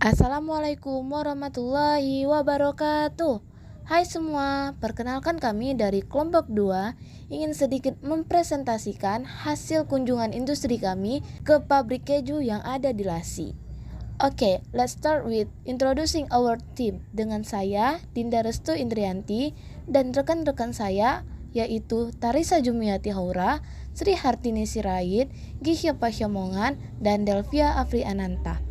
Assalamualaikum warahmatullahi wabarakatuh. Hai semua, perkenalkan kami dari kelompok 2 ingin sedikit mempresentasikan hasil kunjungan industri kami ke pabrik keju yang ada di Lasi. Oke, let's start with introducing our team dengan saya, Dinda Restu Indrianti, dan rekan-rekan saya yaitu Tarisa Jumiati Haura, Sri Hartini Sirait, Gihya Pasyamongan, dan Delvia Afri Ananta.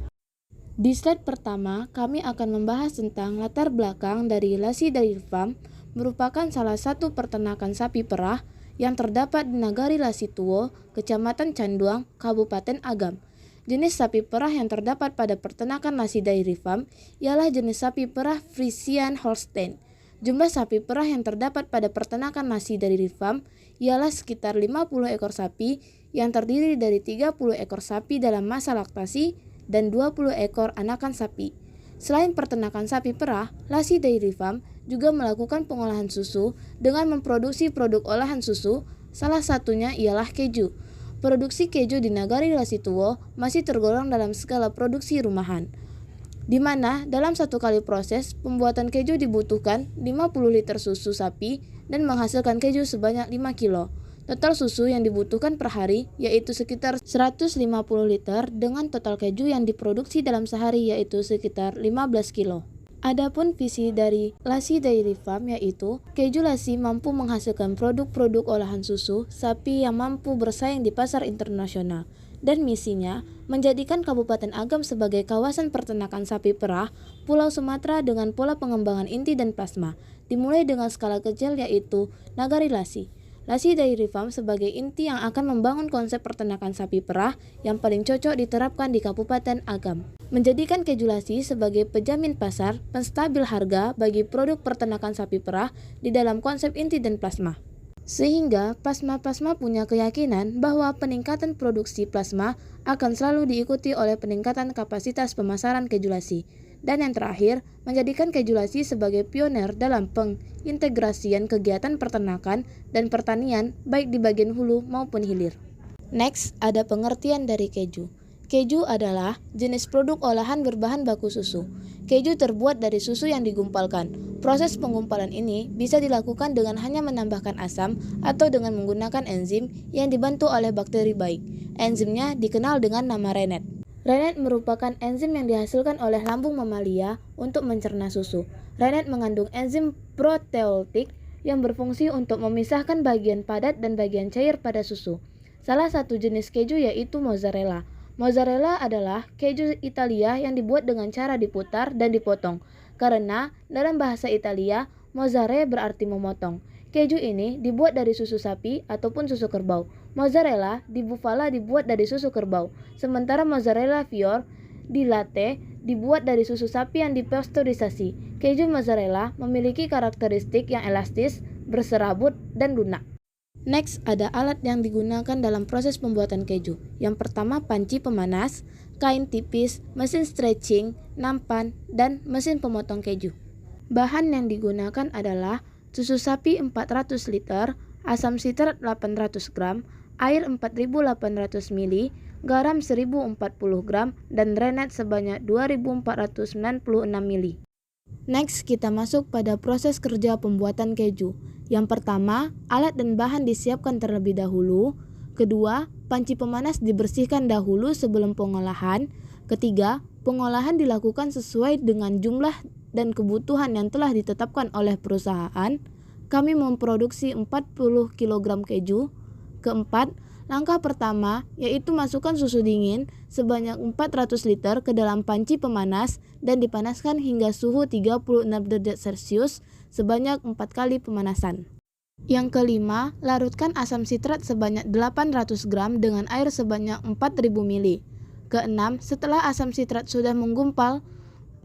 Di slide pertama, kami akan membahas tentang latar belakang dari Lasi Dairy Farm, merupakan salah satu peternakan sapi perah yang terdapat di Nagari Lasi Tuwo, Kecamatan Canduang, Kabupaten Agam. Jenis sapi perah yang terdapat pada peternakan Lasi Dairy Farm ialah jenis sapi perah Friesian Holstein. Jumlah sapi perah yang terdapat pada peternakan Lasi Dairy Farm ialah sekitar 50 ekor sapi yang terdiri dari 30 ekor sapi dalam masa laktasi dan 20 ekor anakan sapi. Selain peternakan sapi perah, Lasi Dairy Farm juga melakukan pengolahan susu dengan memproduksi produk olahan susu, salah satunya ialah keju. Produksi keju di Nagari Lasi Tuwo masih tergolong dalam skala produksi rumahan, di mana dalam satu kali proses pembuatan keju dibutuhkan 50 liter susu sapi dan menghasilkan keju sebanyak 5 kilo. Total susu yang dibutuhkan per hari yaitu sekitar 150 liter dengan total keju yang diproduksi dalam sehari yaitu sekitar 15 kilo. Adapun visi dari Lasi Dairy Farm yaitu keju Lasi mampu menghasilkan produk-produk olahan susu sapi yang mampu bersaing di pasar internasional. Dan misinya menjadikan Kabupaten Agam sebagai kawasan peternakan sapi perah Pulau Sumatera dengan pola pengembangan inti dan plasma, dimulai dengan skala kecil yaitu Nagari Lasi. Lasi Dairy Farm sebagai inti yang akan membangun konsep peternakan sapi perah yang paling cocok diterapkan di Kabupaten Agam. Menjadikan keju Lasi sebagai penjamin pasar, penstabil harga bagi produk peternakan sapi perah di dalam konsep inti dan plasma. Sehingga plasma punya keyakinan bahwa peningkatan produksi plasma akan selalu diikuti oleh peningkatan kapasitas pemasaran keju Lasi. Dan yang terakhir, menjadikan keju Lasi sebagai pioner dalam pengintegrasian kegiatan peternakan dan pertanian baik di bagian hulu maupun hilir. Next, ada pengertian dari keju. Keju adalah jenis produk olahan berbahan baku susu. Keju terbuat dari susu yang digumpalkan. Proses penggumpalan ini bisa dilakukan dengan hanya menambahkan asam atau dengan menggunakan enzim yang dibantu oleh bakteri baik. Enzimnya dikenal dengan nama rennet. Rennet merupakan enzim yang dihasilkan oleh lambung mamalia untuk mencerna susu. Rennet mengandung enzim proteolytik yang berfungsi untuk memisahkan bagian padat dan bagian cair pada susu. Salah satu jenis keju yaitu mozzarella. Mozzarella adalah keju Italia yang dibuat dengan cara diputar dan dipotong. Karena dalam bahasa Italia, mozzare berarti memotong. Keju ini dibuat dari susu sapi ataupun susu kerbau. Mozzarella di Bufala dibuat dari susu kerbau. Sementara mozzarella Fior di Latte dibuat dari susu sapi yang dipasteurisasi. Keju mozzarella memiliki karakteristik yang elastis, berserabut, dan lunak. Next, ada alat yang digunakan dalam proses pembuatan keju. Yang pertama, panci pemanas, kain tipis, mesin stretching, nampan, dan mesin pemotong keju. Bahan yang digunakan adalah susu sapi 400 liter, asam sitrat 800 gram, air 4800 ml, garam 1040 gram, dan rennet sebanyak 2496 ml. Next, kita masuk pada proses kerja pembuatan keju. Yang pertama, alat dan bahan disiapkan terlebih dahulu. Kedua, panci pemanas dibersihkan dahulu sebelum pengolahan. Ketiga, pengolahan dilakukan sesuai dengan jumlah dan kebutuhan yang telah ditetapkan oleh perusahaan. Kami memproduksi 40 kg keju. Keempat, langkah pertama yaitu masukkan susu dingin sebanyak 400 liter ke dalam panci pemanas dan dipanaskan hingga suhu 36 derajat Celcius sebanyak 4 kali pemanasan. Yang kelima, larutkan asam sitrat sebanyak 800 gram dengan air sebanyak 4000 ml. Keenam, setelah asam sitrat sudah menggumpal,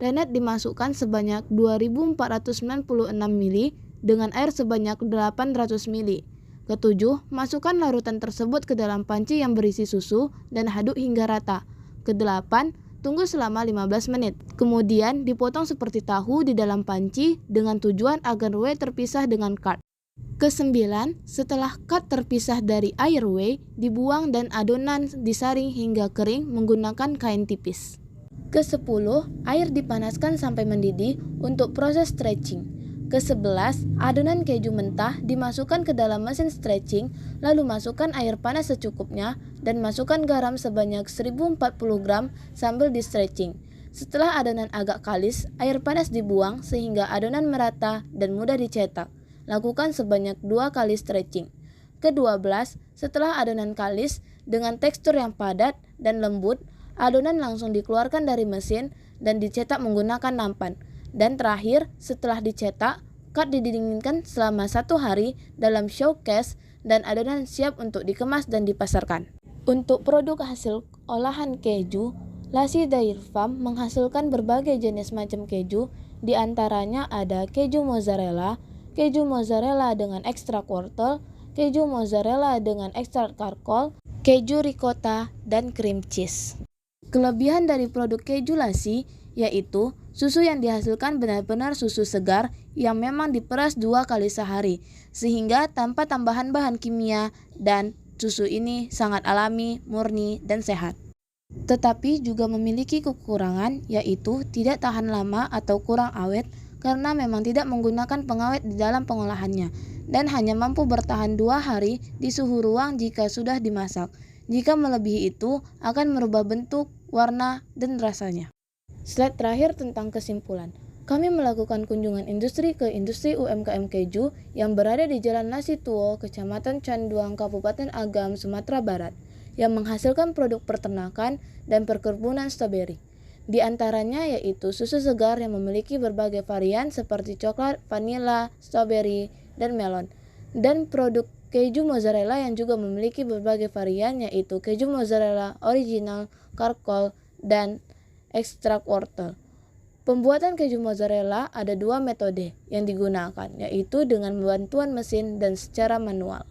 rennet dimasukkan sebanyak 2496 ml dengan air sebanyak 800 ml. Ketujuh, masukkan larutan tersebut ke dalam panci yang berisi susu dan aduk hingga rata. Kedelapan, tunggu selama 15 menit. Kemudian dipotong seperti tahu di dalam panci dengan tujuan agar whey terpisah dengan curd. Kesembilan, setelah curd terpisah dari air whey, dibuang dan adonan disaring hingga kering menggunakan kain tipis. Ke-10, air dipanaskan sampai mendidih untuk proses stretching. Ke-11, adonan keju mentah dimasukkan ke dalam mesin stretching, lalu masukkan air panas secukupnya dan masukkan garam sebanyak 1040 gram sambil di stretching. Setelah adonan agak kalis, air panas dibuang sehingga adonan merata dan mudah dicetak. Lakukan sebanyak 2 kali stretching. Ke-12, setelah adonan kalis dengan tekstur yang padat dan lembut, adonan langsung dikeluarkan dari mesin dan dicetak menggunakan nampan. Dan terakhir, setelah dicetak, cut didinginkan selama 1 hari dalam showcase dan adonan siap untuk dikemas dan dipasarkan. Untuk produk hasil olahan keju, Lassi Dairy Farm menghasilkan berbagai jenis macam keju, di antaranya ada keju mozzarella dengan ekstrak wortel, keju mozzarella dengan ekstrak charcoal, keju ricotta, dan cream cheese. Kelebihan dari produk keju Lassi yaitu susu yang dihasilkan benar-benar susu segar yang memang diperas 2 kali sehari, sehingga tanpa tambahan bahan kimia, dan susu ini sangat alami, murni, dan sehat. Tetapi juga memiliki kekurangan, yaitu tidak tahan lama atau kurang awet karena memang tidak menggunakan pengawet di dalam pengolahannya, dan hanya mampu bertahan 2 hari di suhu ruang jika sudah dimasak. Jika melebihi itu, akan merubah bentuk, warna, dan rasanya. Slide terakhir tentang kesimpulan. Kami melakukan kunjungan industri ke industri UMKM keju yang berada di Jalan Lassi Tuo, Kecamatan Canduang, Kabupaten Agam, Sumatera Barat, yang menghasilkan produk peternakan dan perkebunan stroberi. Di antaranya yaitu susu segar yang memiliki berbagai varian seperti coklat, vanila, stroberi, dan melon, dan produk keju mozzarella yang juga memiliki berbagai varian yaitu keju mozzarella original, charcoal, dan ekstrak wortel. Pembuatan keju mozzarella ada 2 metode yang digunakan, yaitu dengan bantuan mesin dan secara manual.